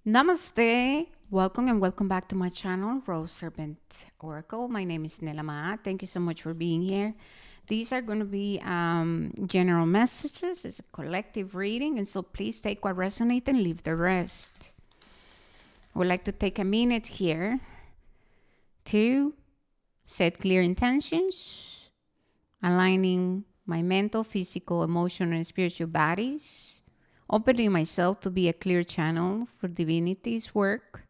Namaste. Welcome and welcome back to my channel, Rose Serpent Oracle. My name is Nela Ma'at. Thank you so much for being here. These are going to be general messages. It's a collective reading, and so please take what resonates and leave the rest. I would like to take a minute here to set clear intentions, aligning my mental, physical, emotional, and spiritual bodies, opening myself to be a clear channel for divinity's work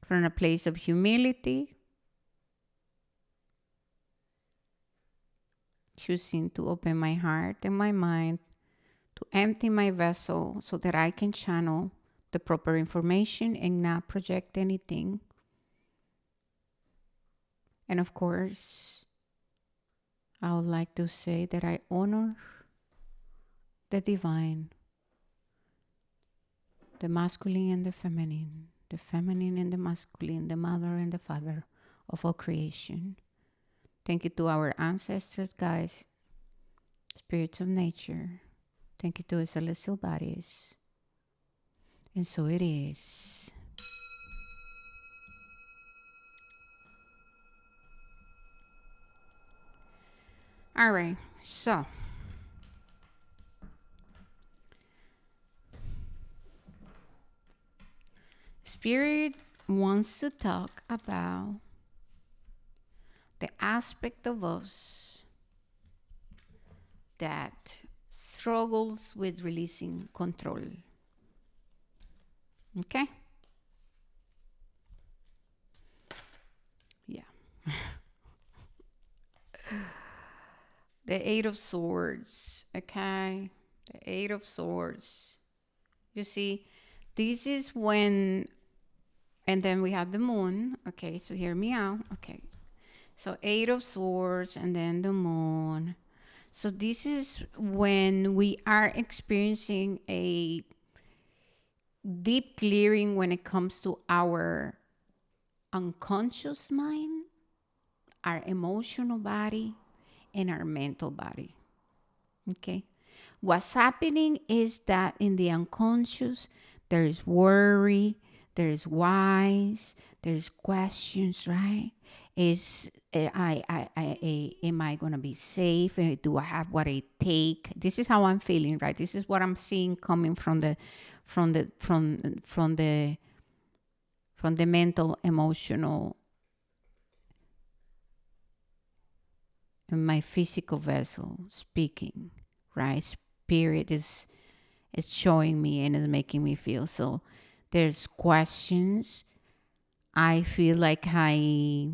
from a place of humility, choosing to open my heart and my mind to empty my vessel so that I can channel the proper information and not project anything. And of course, I would like to say that I honor the divine, the masculine and the feminine and the masculine, the mother and the father of all creation. Thank you to our ancestors, guys, spirits of nature. Thank you to the celestial bodies. And so it is. All right, so Spirit wants to talk about the aspect of us that struggles with releasing control. Okay? Yeah. The Eight of Swords. Okay? The Eight of Swords. You see, this is when, and then we have the moon. Okay, so hear me out. Okay. So Eight of Swords and then the moon. So this is when we are experiencing a deep clearing when it comes to our unconscious mind, our emotional body, and our mental body. Okay? What's happening is that in the unconscious, there is worry, there is whys, there's questions, right? Is am I gonna be safe? Do I have what I take? This is how I'm feeling, right? This is what I'm seeing coming from the mental, emotional, and my physical vessel speaking, right? Spirit is showing me and is making me feel. So there's questions. I feel like I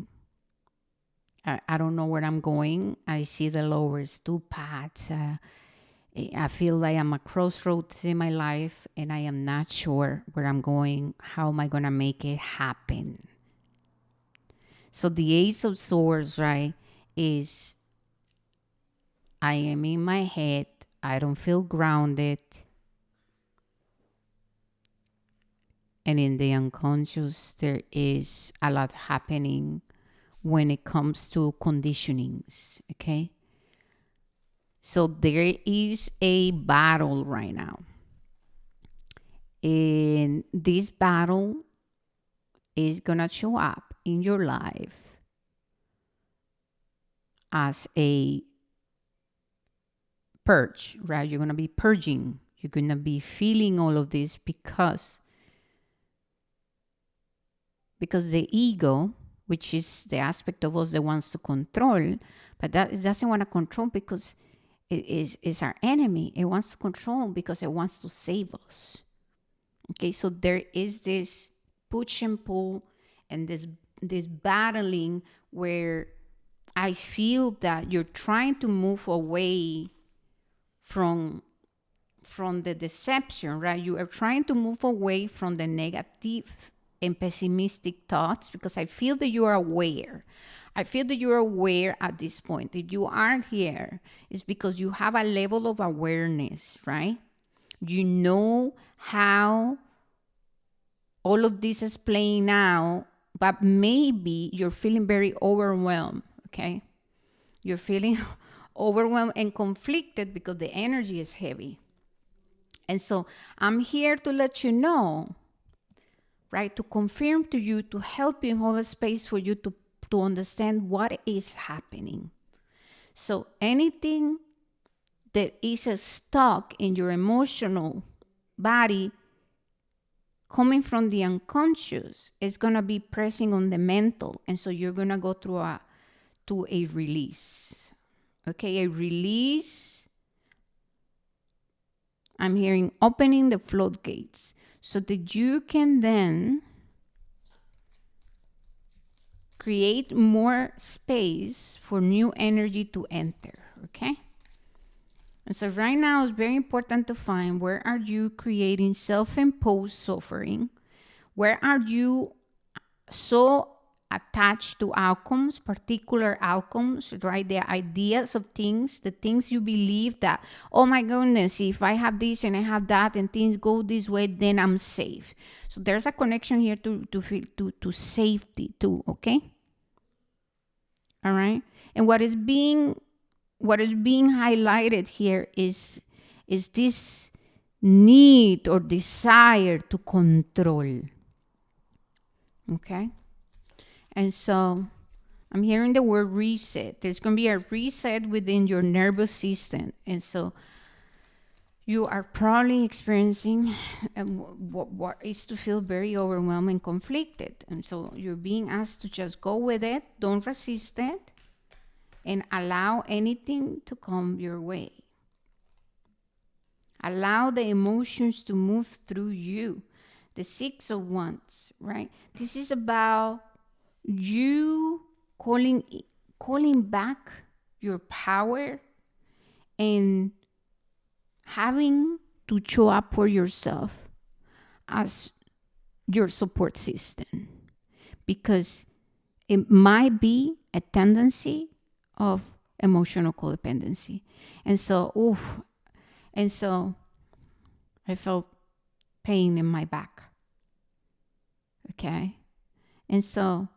don't know where I'm going. I see the lowest two paths. I feel like I'm at crossroads in my life and I am not sure where I'm going. How am I going to make it happen? So the Ace of Swords, right, is I am in my head. I don't feel grounded. And in the unconscious, there is a lot happening when it comes to conditionings, okay? So there is a battle right now. And this battle is going to show up in your life as a purge, right? You're going to be purging. You're going to be feeling all of this because the ego, which is the aspect of us that wants to control, but that it doesn't want to control because it is our enemy. It wants to control because it wants to save us. Okay, so there is this push and pull and this battling where I feel that you're trying to move away from the deception, right? You are trying to move away from the negative and pessimistic thoughts because I feel that you are aware. I feel that you are aware at this point. If you are here, it's because you have a level of awareness, right? You know how all of this is playing out, but maybe you're feeling very overwhelmed, okay? You're feeling overwhelmed and conflicted because the energy is heavy. And so I'm here to let you know, right? To confirm to you, to help you hold a space for you to understand what is happening. So anything that is stuck in your emotional body coming from the unconscious is going to be pressing on the mental. And so you're going to go through a release. Okay, a release. I'm hearing opening the floodgates so that you can then create more space for new energy to enter. Okay. And so right now it's very important to find where are you creating self-imposed suffering? Where are you so attached to outcomes, particular outcomes, right? The ideas of things, the things you believe that, oh my goodness, if I have this and I have that and things go this way, then I'm safe. So there's a connection here to safety too, okay? All right. And what is being highlighted here is this need or desire to control. Okay? And so I'm hearing the word reset. There's going to be a reset within your nervous system. And so you are probably experiencing what is to feel very overwhelmed and conflicted. And so you're being asked to just go with it, don't resist it, and allow anything to come your way. Allow the emotions to move through you. The Six of Wands, right? This is about you calling back your power and having to show up for yourself as your support system, because it might be a tendency of emotional codependency. And so I felt pain in my back. Okay. And so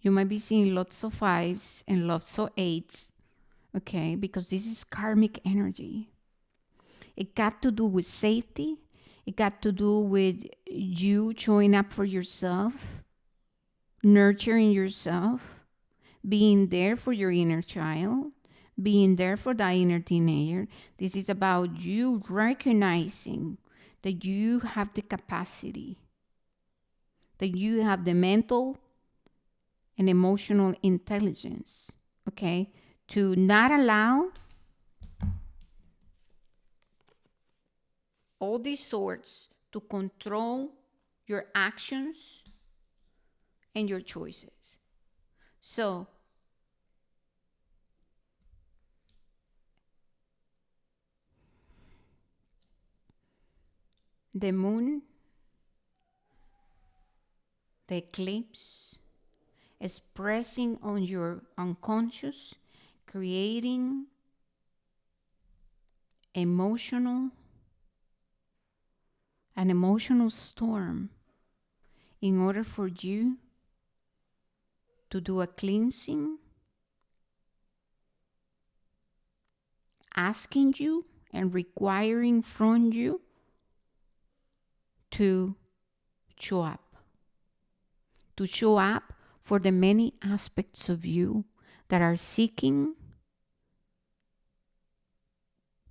you might be seeing lots of fives and lots of eights. Okay. Because this is karmic energy. It got to do with safety. It got to do with you showing up for yourself, nurturing yourself, being there for your inner child, being there for the inner teenager. This is about you recognizing that you have the capacity, that you have the mental and emotional intelligence, okay, to not allow all these sorts to control your actions and your choices. So the moon, the eclipse, is pressing on your unconscious, creating an emotional storm in order for you to do a cleansing, asking you and requiring from you to show up for the many aspects of you that are seeking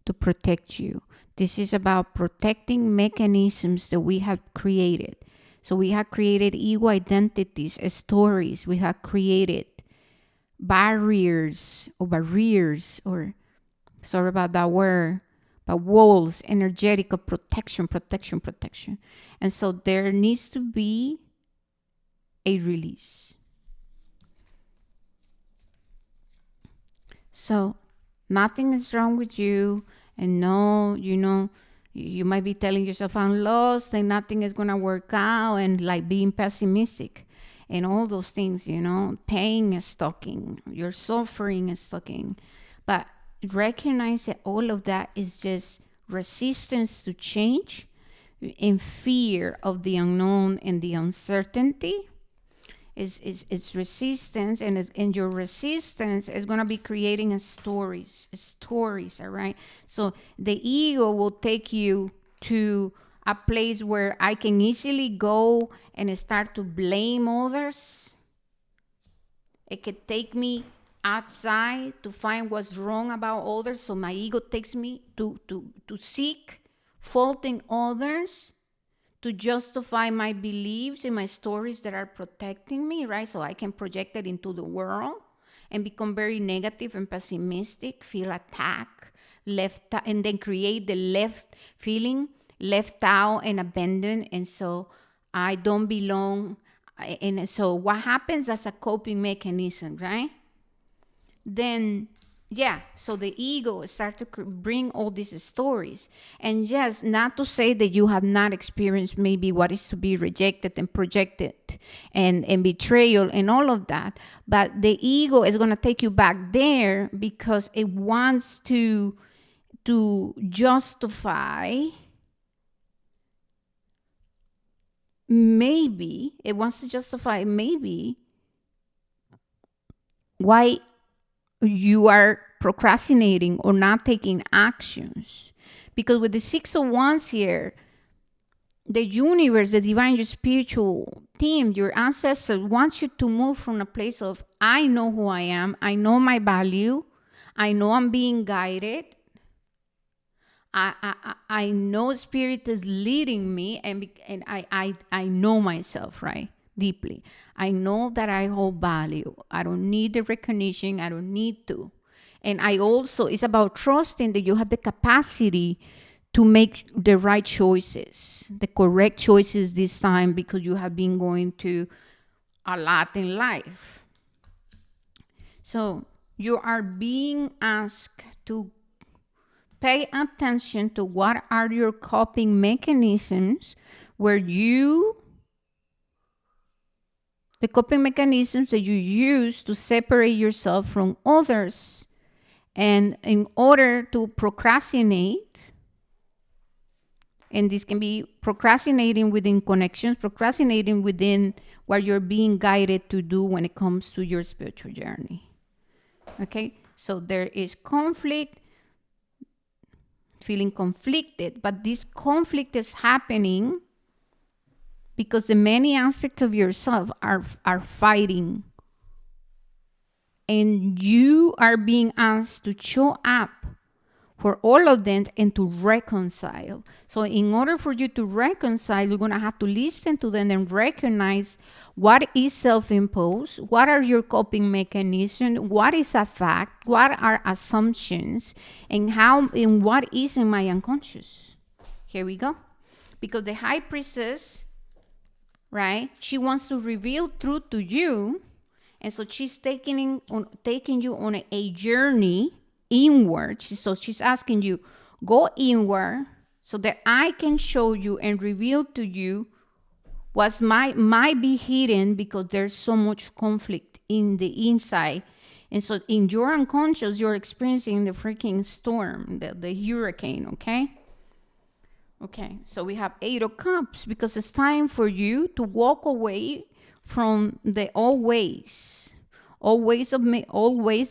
to protect you. This is about protecting mechanisms that we have created. So we have created ego identities, stories. We have created barriers, or sorry about that word, but walls, energetic of protection. And so there needs to be a release. So nothing is wrong with you. And no, you might be telling yourself, I'm lost and nothing is going to work out, and like being pessimistic and all those things, pain is stalking, your suffering is stalking. But recognize that all of that is just resistance to change and fear of the unknown and the uncertainty. It's resistance, and your resistance is going to be creating stories, all right? So the ego will take you to a place where I can easily go and start to blame others. It could take me outside to find what's wrong about others. So my ego takes me to seek faulting others, to justify my beliefs and my stories that are protecting me, right? So I can project it into the world and become very negative and pessimistic, feel attacked, and then create the left out and abandoned. And so I don't belong. And so what happens as a coping mechanism, right? Then yeah, so the ego starts to bring all these stories. And yes, not to say that you have not experienced maybe what is to be rejected and projected and betrayal and all of that, but the ego is going to take you back there because it wants to justify, maybe why you are procrastinating or not taking actions. Because with the Six of Wands here, the universe, the divine, your spiritual team, your ancestors want you to move from a place of, I know who I am, I know my value, I know I'm being guided, I know spirit is leading me, and I know myself, right? Deeply. I know that I hold value. I don't need the recognition. I don't need to. And I also, it's about trusting that you have the capacity to make the right choices, the correct choices this time, because you have been going through a lot in life. So you are being asked to pay attention to what are your coping mechanisms the coping mechanisms that you use to separate yourself from others. And in order to procrastinate, and this can be procrastinating within connections, procrastinating within what you're being guided to do when it comes to your spiritual journey. Okay, so there is conflict, feeling conflicted, but this conflict is happening because the many aspects of yourself are fighting, and you are being asked to show up for all of them and to reconcile. So in order for you to reconcile, you're going to have to listen to them and recognize what is self-imposed, what are your coping mechanisms, what is a fact, what are assumptions, and what is in my unconscious. Here we go. Because the high priestess, right, she wants to reveal truth to you, and so she's taking you on a journey inward. So she's asking you, go inward so that I can show you and reveal to you what might be hidden, because there's so much conflict in the inside. And so in your unconscious, you're experiencing the freaking storm, the hurricane, okay? Okay, so we have Eight of Cups, because it's time for you to walk away from the old ways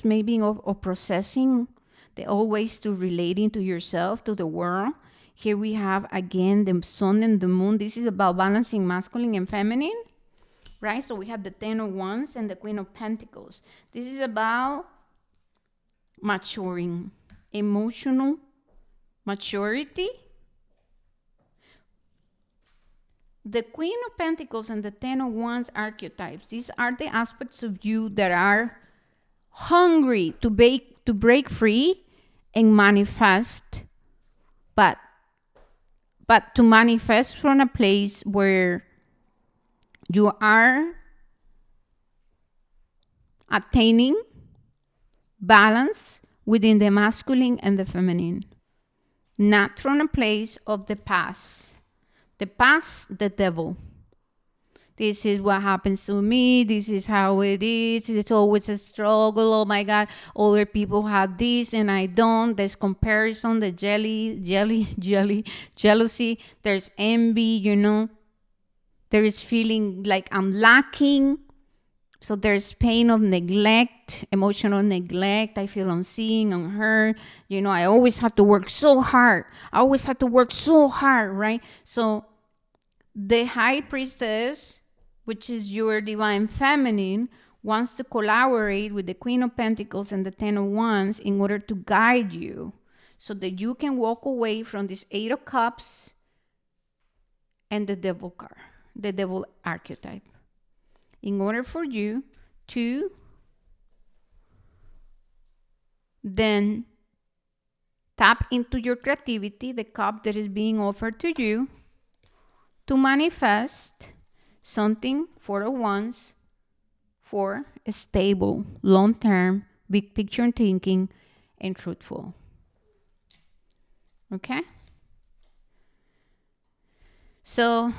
maybe of processing, the old ways to relating to yourself, to the world. Here we have again the sun and the moon. This is about balancing masculine and feminine, right? So we have the Ten of Wands and the Queen of Pentacles. This is about maturing, emotional maturity. The Queen of Pentacles and the Ten of Wands archetypes, these are the aspects of you that are hungry to break free and manifest, but to manifest from a place where you are attaining balance within the masculine and the feminine, not from a place of the past. The past, the devil. This is what happens to me. This is how it is. It's always a struggle. Oh my God, other people have this and I don't. There's comparison, the jealousy. There's envy, There is feeling like I'm lacking. So there's pain of neglect, emotional neglect. I feel unseen, unheard. I always have to work so hard. I always have to work so hard, right? So the high priestess, which is your divine feminine, wants to collaborate with the Queen of Pentacles and the Ten of Wands in order to guide you so that you can walk away from this Eight of Cups and the Devil card, the Devil archetype, in order for you to then tap into your creativity, the cup that is being offered to you, to manifest something for the ones for a stable, long-term, big picture thinking, and truthful. Okay? So,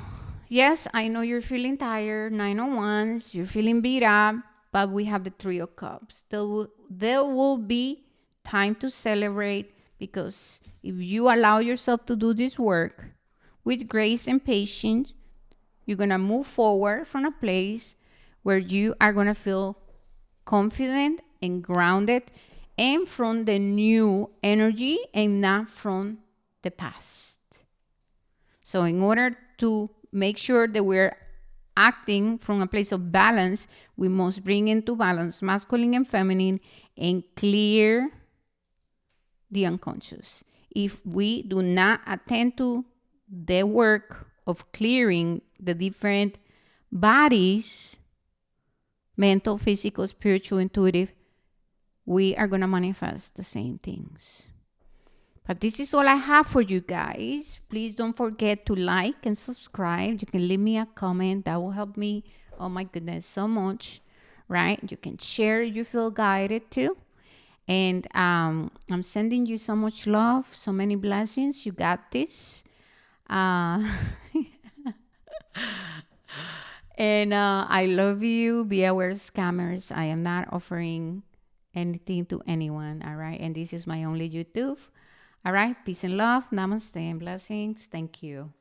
yes, I know you're feeling tired, 901s, you're feeling beat up, but we have the Three of Cups. There will be time to celebrate, because if you allow yourself to do this work with grace and patience, you're going to move forward from a place where you are going to feel confident and grounded and from the new energy and not from the past. So in order to make sure that we're acting from a place of balance, we must bring into balance masculine and feminine and clear the unconscious. If we do not attend to the work of clearing the different bodies, mental, physical, spiritual, intuitive, we are going to manifest the same things. But this is all I have for you guys. Please don't forget to like and subscribe. You can leave me a comment. That will help me, oh my goodness, so much, right? You can share if you feel guided to. And I'm sending you so much love, so many blessings. You got this. And I love you. Be aware of scammers. I am not offering anything to anyone. All right. And this is my only YouTube. All right. Peace and love. Namaste and blessings. Thank you.